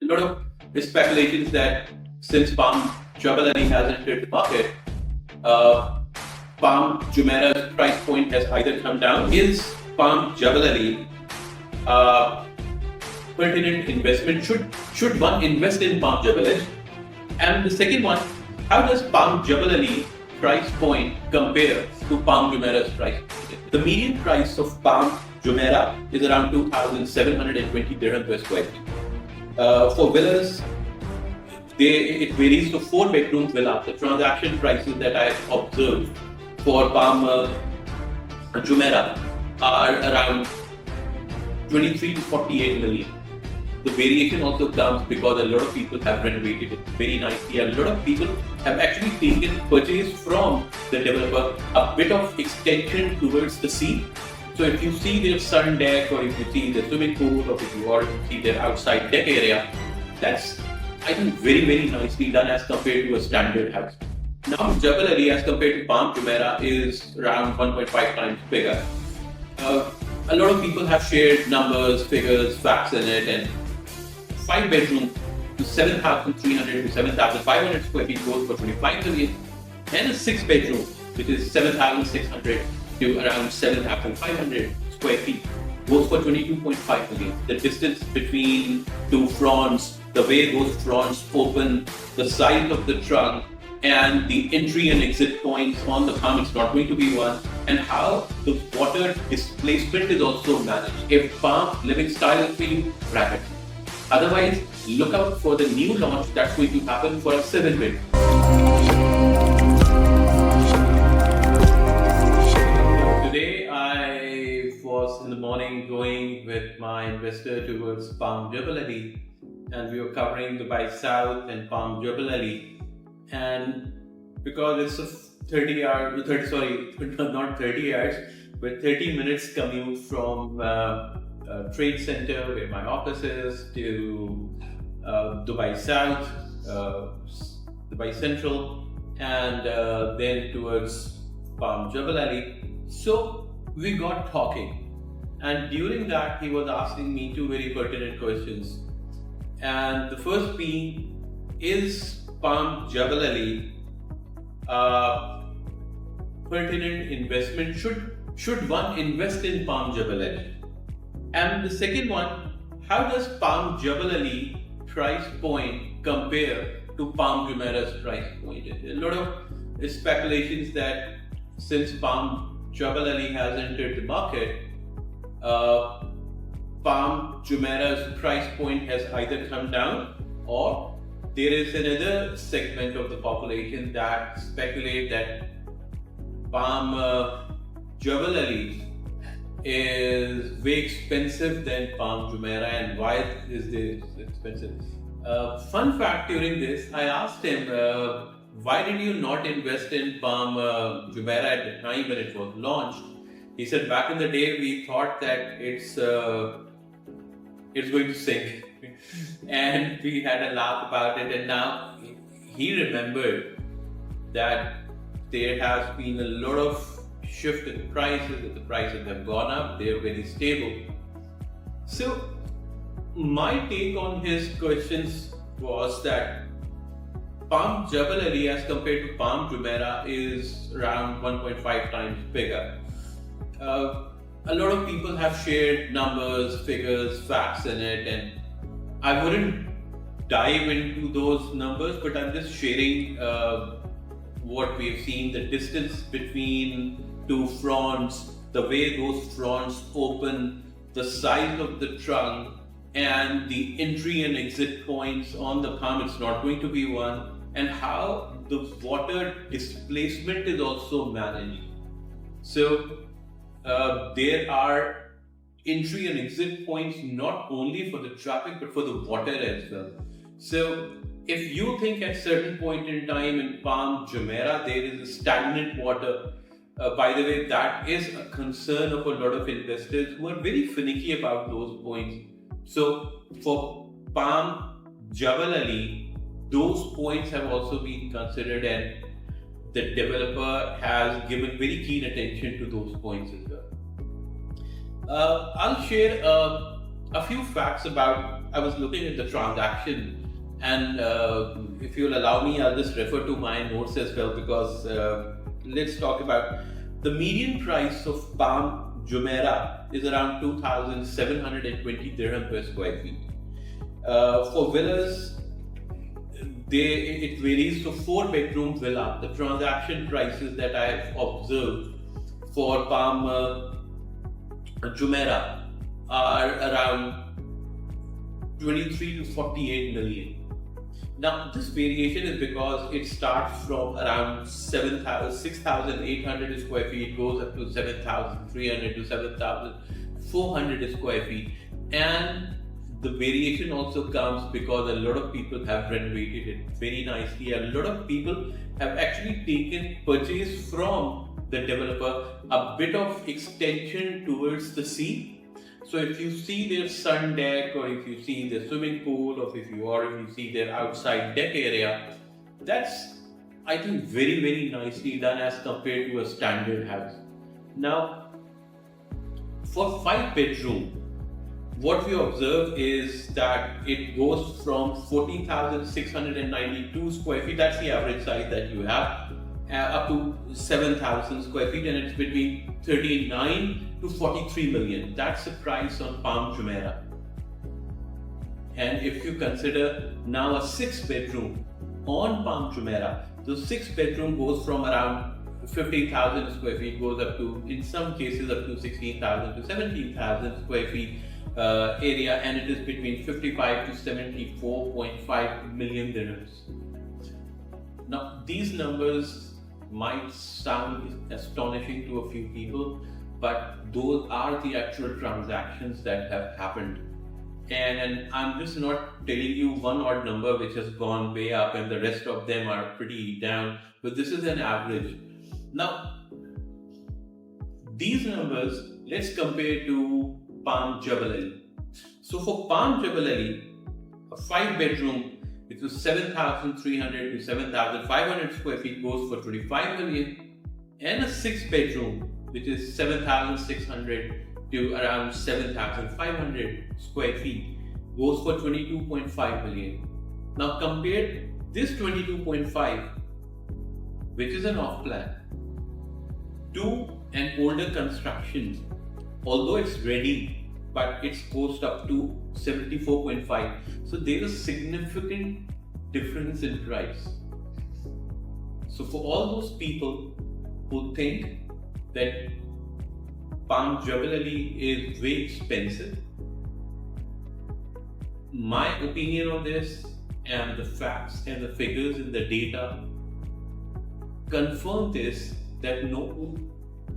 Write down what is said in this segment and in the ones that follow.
lot of speculations that since Palm Jebel has entered the market, Palm Jumeirah's price point has either come down. Is Palm Jebel pertinent investment? Should one invest in Palm Jebel? And the second one, how does Palm Jebel price point compare to Palm Jumeirah's price point? The median price of Palm Jumeirah is around 2,720 dirham per square feet. For villas, it varies to 4-bedroom villa. The transaction prices that I have observed for Palm Jumeirah are around 23 to 48 million. The variation also comes because a lot of people have renovated it very nicely. A lot of people have actually purchased from the developer a bit of extension towards the sea. So if you see their sun deck, or if you see the swimming pool, or if you want to see their outside deck area, that's, I think, very, very nicely done as compared to a standard house. Now, Jebel as compared to Palm Jumeirah is around 1.5 times bigger. A lot of people have shared numbers, figures, facts in it, and 5-bedroom to 7,300 to 7,500 square feet goes for 25 million, and a 6-bedroom, which is 7,600 to around 7,500 square feet, goes for 22.5 million. The distance between two fronts, the way those fronts open, the size of the trunk, and the entry and exit points on the farm, it's not going to be one, and how the water displacement is also managed. If farm living style is for you, bracket. Otherwise, look out for the new launch that's going to happen for a 7-bed. Today, I was in the morning going with my investor towards Palm Jebel, and we were covering Dubai South and Palm Jebel. And because it's a 30 minutes commute from trade center where my office is to Dubai South, Dubai Central, and then towards Palm Jebel. So we got talking, and during that he was asking me two very pertinent questions. And the first being, is Palm Jebel pertinent investment? Should one invest in Palm Jebel? And the second one, how does Palm Jebel price point compare to Palm Jumeirah's price point? A lot of speculations that since Palm Jebel has entered the market, Palm Jumeirah's price point has either come down, or there is another segment of the population that speculate that Palm Jebel is way expensive than Palm Jumeirah, and why is this expensive? Fun fact during this, I asked him, why did you not invest in Palm Jumeirah at the time when it was launched? He said, back in the day we thought that it's going to sink. And we had a laugh about it, and now he remembered that there has been a lot of shift in prices, that the prices have gone up, they are very stable. So my take on his questions was that Palm Jebel as compared to Palm Jumeirah is around 1.5 times bigger. A lot of people have shared numbers, figures, facts in it, and I wouldn't dive into those numbers, but I'm just sharing what we've seen, the distance between two fronts, the way those fronts open, the size of the trunk, and the entry and exit points on the farm, it's not going to be one, and how the water displacement is also managed. So there are entry and exit points not only for the traffic but for the water as well. So if you think at certain point in time in Palm Jumeirah there is a stagnant water, by the way, that is a concern of a lot of investors who are very finicky about those points. So for Palm Jebel, those points have also been considered, and the developer has given very keen attention to those points as well. I'll share a few facts about I was looking at the transaction, and if you'll allow me, I'll just refer to my notes as well, because let's talk about the median price of Palm Jumeirah is around 2,720 dirham per square feet. For villas, it varies. So 4-bedroom villa, the transaction prices that I have observed for Palm Jumeirah are around 23 to 48 million. Now, this variation is because it starts from around 6,800 square feet, goes up to 7,300 to 7,400 square feet. And the variation also comes because a lot of people have renovated it very nicely. A lot of people have actually purchased from the developer a bit of extension towards the sea. So if you see their sun deck, or if you see the swimming pool, or if you see their outside deck area, that's, I think, very, very nicely done as compared to a standard house. Now, for 5-bedroom, what we observe is that it goes from 14,692 square feet, that's the average size that you have, up to 7,000 square feet, and it's between 39 to 43 million. That's the price on Palm Jumeirah. And if you consider now a 6-bedroom on Palm Jumeirah, the 6-bedroom goes from around 15,000 square feet, goes up to, in some cases, up to 16,000 to 17,000 square feet area, and it is between 55 to 74.5 million dirhams. Now, these numbers might sound astonishing to a few people, but those are the actual transactions that have happened. And I'm just not telling you one odd number which has gone way up and the rest of them are pretty down, but this is an average. Now, these numbers, let's compare to Palm Jebel Ali. So for Palm Jebel Ali, a 5-bedroom, which was 7,300 to 7,500 square feet, goes for 25 million, and a 6-bedroom, which is 7,600 to around 7,500 square feet, goes for 22.5 million. Now compare this 22.5, which is an off-plan, to an older construction. Although it's ready, but it's cost up to 74.5. So there is significant difference in price. So for all those people who think that Palm Jebel Ali is way expensive, my opinion on this, and the facts and the figures and the data confirm this, that no,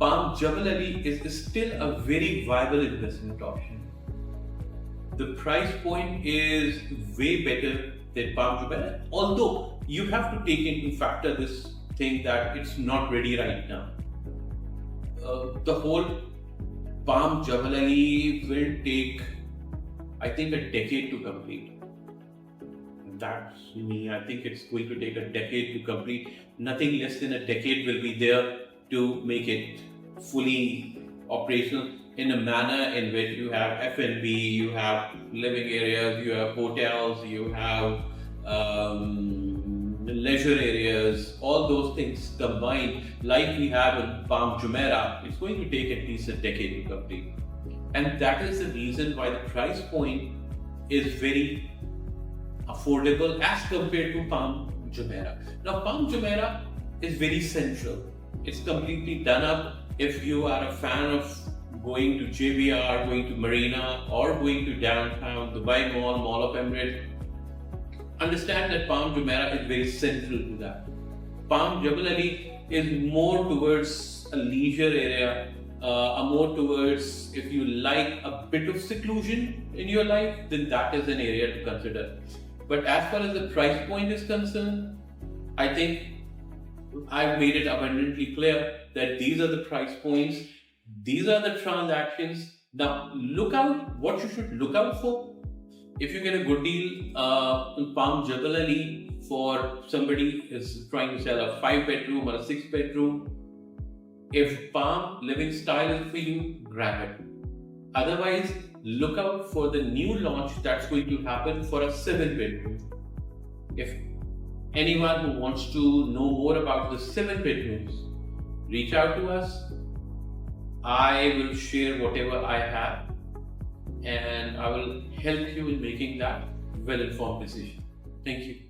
Palm Jebel Ali is still a very viable investment option. The price point is way better than Palm Jumeirah, although you have to take into factor this thing that it's not ready right now. The whole Palm Jebel Ali will take, I think, a decade to complete. That's me. I think it's going to take a decade to complete. Nothing less than a decade will be there to make it fully operational in a manner in which you have F&B, you have living areas, you have hotels, you have leisure areas, all those things combined, like we have in Palm Jumeirah. It's going to take at least a decade to complete. And that is the reason why the price point is very affordable as compared to Palm Jumeirah. Now, Palm Jumeirah is very central. It's completely done up. If you are a fan of going to Jebel, going to Marina, or going to downtown Dubai Mall, Mall of Emirates, understand that Palm Jumeirah is very central to that. Palm Jebel Ali is more towards a leisure area, more towards, if you like a bit of seclusion in your life, then that is an area to consider. But as far as the price point is concerned, I think I've made it abundantly clear that these are the price points, these are the transactions. Now look out, what you should look out for. If you get a good deal in Palm Jebel Ali for somebody is trying to sell a 5-bedroom or a 6-bedroom, if Palm living style is for you, grab it. Otherwise, look out for the new launch that's going to happen for a 7 bedroom. If anyone who wants to know more about the 7 bedrooms, reach out to us. I will share whatever I have and I will help you in making that well-informed decision. Thank you.